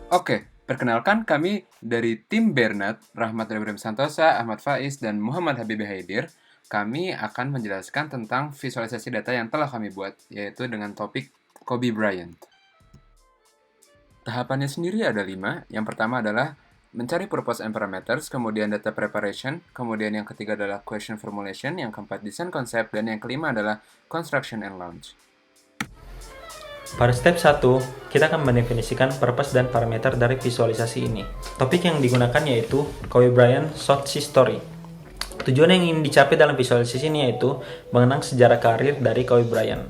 Oke, perkenalkan kami dari tim Bernat, Rahmat Ibrahim Santosa, Ahmad Faiz, dan Muhammad Habib Haidir. Kami akan menjelaskan tentang visualisasi data yang telah kami buat, yaitu dengan topik Kobe Bryant. Tahapannya sendiri ada 5. Yang pertama adalah mencari purpose and parameters, kemudian data preparation, kemudian yang ketiga adalah question formulation, yang keempat design concept, dan yang kelima adalah construction and launch. Pada step 1, kita akan mendefinisikan purpose dan parameter dari visualisasi ini. Topik yang digunakan yaitu Kobe Bryant Short Story. Tujuan yang ingin dicapai dalam visualisasi ini yaitu mengenang sejarah karir dari Kobe Bryant.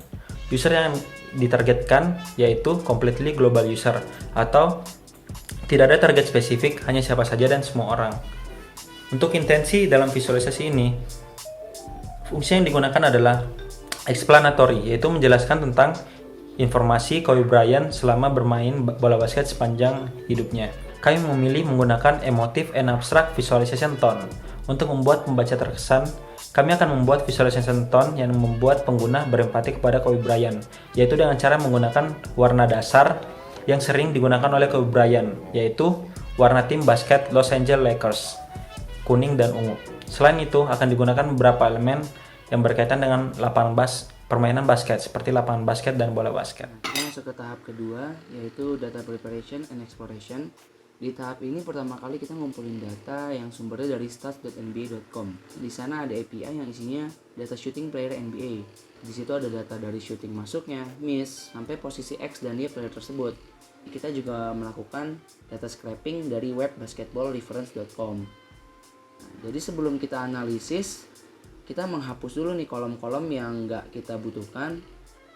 User yang ditargetkan yaitu completely global user atau tidak ada target spesifik, hanya siapa saja dan semua orang. Untuk intensi dalam visualisasi ini, fungsi yang digunakan adalah explanatory, yaitu menjelaskan tentang informasi Kobe Bryant selama bermain bola basket sepanjang hidupnya. Kami memilih menggunakan emotive and abstract visualization tone. Untuk membuat pembaca terkesan, kami akan membuat visualization tone yang membuat pengguna berempati kepada Kobe Bryant, yaitu dengan cara menggunakan warna dasar yang sering digunakan oleh Kobe Bryant, yaitu warna tim basket Los Angeles Lakers, kuning dan ungu. Selain itu, akan digunakan beberapa elemen yang berkaitan dengan permainan basket, seperti lapangan basket dan bola basket. Kita masuk ke tahap kedua, yaitu data preparation and exploration. Di tahap ini pertama kali kita ngumpulin data yang sumbernya dari stats.nba.com. Di sana ada API yang isinya data shooting player NBA. Di situ ada data dari shooting masuknya, miss, sampai posisi X dan Y player tersebut. Kita juga melakukan data scraping dari web basketballreference.com. Nah, jadi sebelum kita analisis, kita menghapus dulu nih kolom-kolom yang nggak kita butuhkan,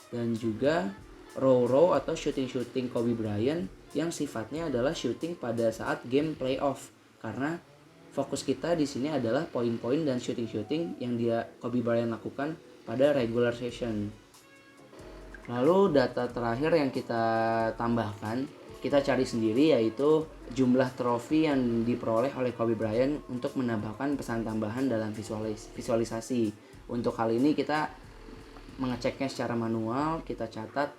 dan juga row atau shooting Kobe Bryant yang sifatnya adalah shooting pada saat game playoff, karena fokus kita di sini adalah poin-poin dan shooting yang Kobe Bryant lakukan pada regular session. Lalu data terakhir yang kita tambahkan, kita cari sendiri, yaitu jumlah trofi yang diperoleh oleh Kobe Bryant untuk menambahkan pesan tambahan dalam visualisasi. Untuk hal ini kita mengeceknya secara manual, kita catat,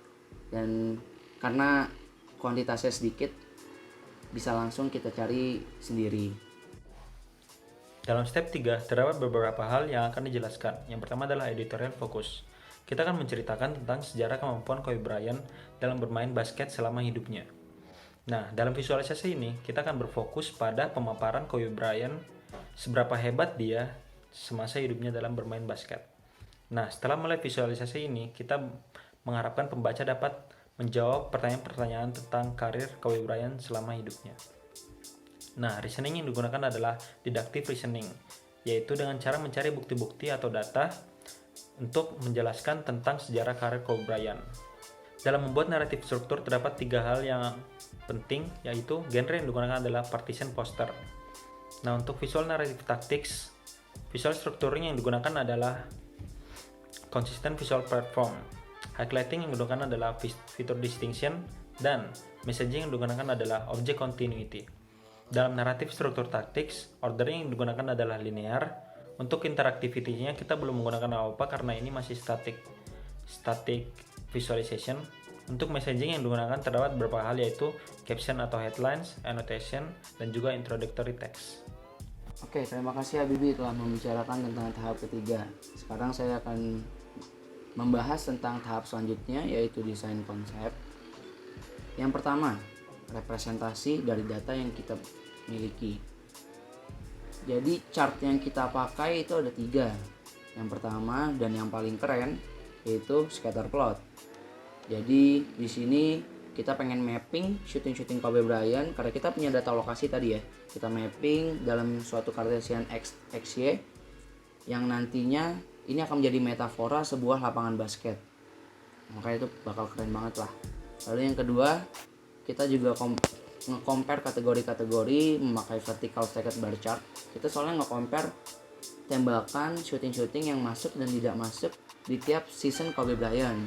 dan karena kuantitasnya sedikit bisa langsung kita cari sendiri. Dalam step 3, terdapat beberapa hal yang akan dijelaskan. Yang pertama adalah editorial focus. Kita akan menceritakan tentang sejarah kemampuan Kobe Bryant dalam bermain basket selama hidupnya. Nah, dalam visualisasi ini, kita akan berfokus pada pemaparan Kobe Bryant, seberapa hebat dia semasa hidupnya dalam bermain basket. Nah, setelah mulai visualisasi ini, kita mengharapkan pembaca dapat menjawab pertanyaan-pertanyaan tentang karir Kobe Bryant selama hidupnya. Nah, reasoning yang digunakan adalah deductive reasoning, yaitu dengan cara mencari bukti-bukti atau data untuk menjelaskan tentang sejarah karir Kobe Bryant. Dalam membuat naratif struktur terdapat 3 hal yang penting, yaitu genre yang digunakan adalah partition poster. Nah, untuk visual narrative tactics, visual structuring yang digunakan adalah consistent visual platform. Highlighting yang digunakan adalah feature distinction, dan messaging yang digunakan adalah object continuity. Dalam naratif struktur tactics, ordering yang digunakan adalah linear. Untuk interactivity-nya kita belum menggunakan apa-apa karena ini masih static visualization. Untuk messaging yang digunakan terdapat beberapa hal, yaitu caption atau headlines, annotation, dan juga introductory text. Oke, terima kasih Habibie telah membicarakan tentang tahap ketiga. Sekarang saya akan membahas tentang tahap selanjutnya, yaitu desain konsep. Yang pertama, representasi dari data yang kita miliki. Jadi chart yang kita pakai itu ada 3. Yang pertama dan yang paling keren yaitu scatter plot. Jadi di sini kita pengen mapping shooting Kobe Bryant, karena kita punya data lokasi tadi ya. Kita mapping dalam suatu Cartesian XY yang nantinya ini akan menjadi metafora sebuah lapangan basket. Makanya itu bakal keren banget lah. Lalu yang kedua, kita juga nge-compare kategori-kategori memakai vertical stacked bar chart. Kita soalnya nge-compare tembakan shooting yang masuk dan tidak masuk di tiap season Kobe Bryant.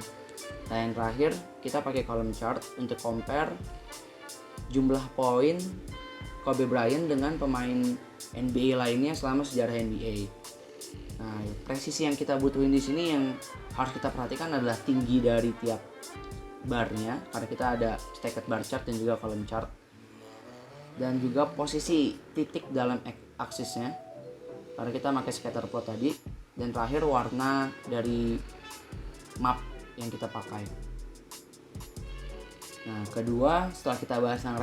Nah, yang terakhir kita pakai column chart untuk compare jumlah poin Kobe Bryant dengan pemain NBA lainnya selama sejarah NBA. Nah, presisi yang kita butuhin di sini yang harus kita perhatikan adalah tinggi dari tiap barnya, karena kita ada stacked bar chart dan juga column chart. dan juga posisi titik dalam aksisnya karena kita pakai scatter plot tadi, dan terakhir warna dari map yang kita pakai. Nah, kedua, setelah kita bahas tentang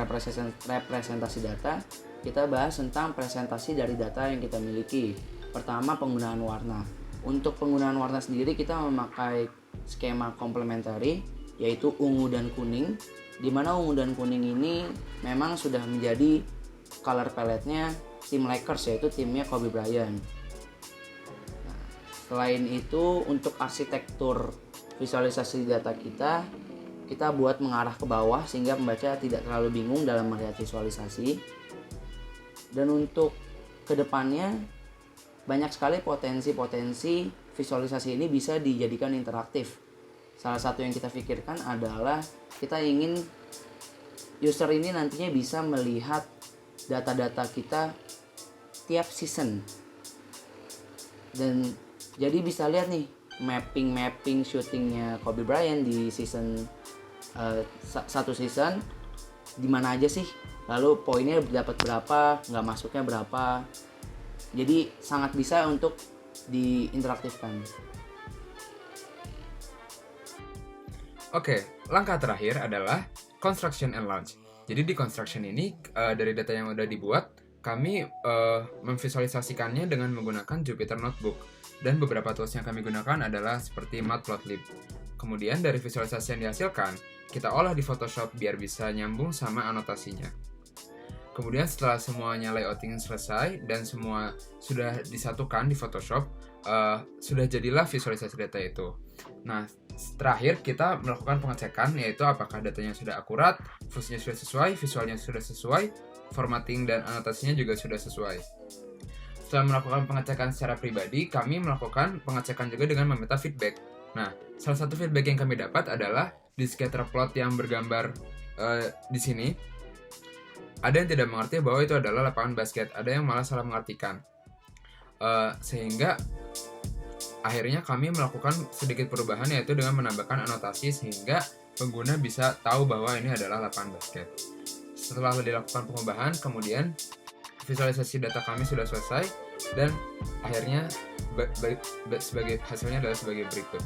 representasi data, kita bahas tentang presentasi dari data yang kita miliki. Pertama, penggunaan warna. Untuk penggunaan warna sendiri kita memakai skema komplementari, yaitu ungu dan kuning, di mana ungu dan kuning ini memang sudah menjadi color palette-nya tim Lakers, yaitu timnya Kobe Bryant. Nah, selain itu, untuk arsitektur visualisasi data kita buat mengarah ke bawah sehingga pembaca tidak terlalu bingung dalam melihat visualisasi. Dan untuk kedepannya banyak sekali potensi visualisasi ini bisa dijadikan interaktif. Salah satu yang kita pikirkan adalah kita ingin user ini nantinya bisa melihat data-data kita tiap season, dan jadi bisa lihat nih mapping shootingnya Kobe Bryant di season satu season di mana aja sih, lalu poinnya dapat berapa, nggak masuknya berapa. Jadi sangat bisa untuk diinteraktifkan. Oke, langkah terakhir adalah construction and launch. Jadi di construction ini dari data yang udah dibuat, kami memvisualisasikannya dengan menggunakan Jupyter Notebook. Dan beberapa tools yang kami gunakan adalah seperti Matplotlib. Kemudian dari visualisasi yang dihasilkan, kita olah di Photoshop biar bisa nyambung sama anotasinya. Kemudian setelah semuanya layouting selesai dan semua sudah disatukan di Photoshop, sudah jadilah visualisasi data itu. Nah, terakhir kita melakukan pengecekan, yaitu apakah datanya sudah akurat, fungsinya sudah sesuai, visualnya sudah sesuai, formatting dan anotasinya juga sudah sesuai. Setelah melakukan pengecekan secara pribadi, kami melakukan pengecekan juga dengan meminta feedback. Nah, salah satu feedback yang kami dapat adalah di scatter plot yang bergambar di sini, ada yang tidak mengerti bahwa itu adalah lapangan basket, ada yang malah salah mengartikan. Sehingga akhirnya kami melakukan sedikit perubahan, yaitu dengan menambahkan anotasi sehingga pengguna bisa tahu bahwa ini adalah lapangan basket. Setelah dilakukan pengubahan, kemudian visualisasi data kami sudah selesai dan akhirnya sebagai hasilnya adalah sebagai berikut.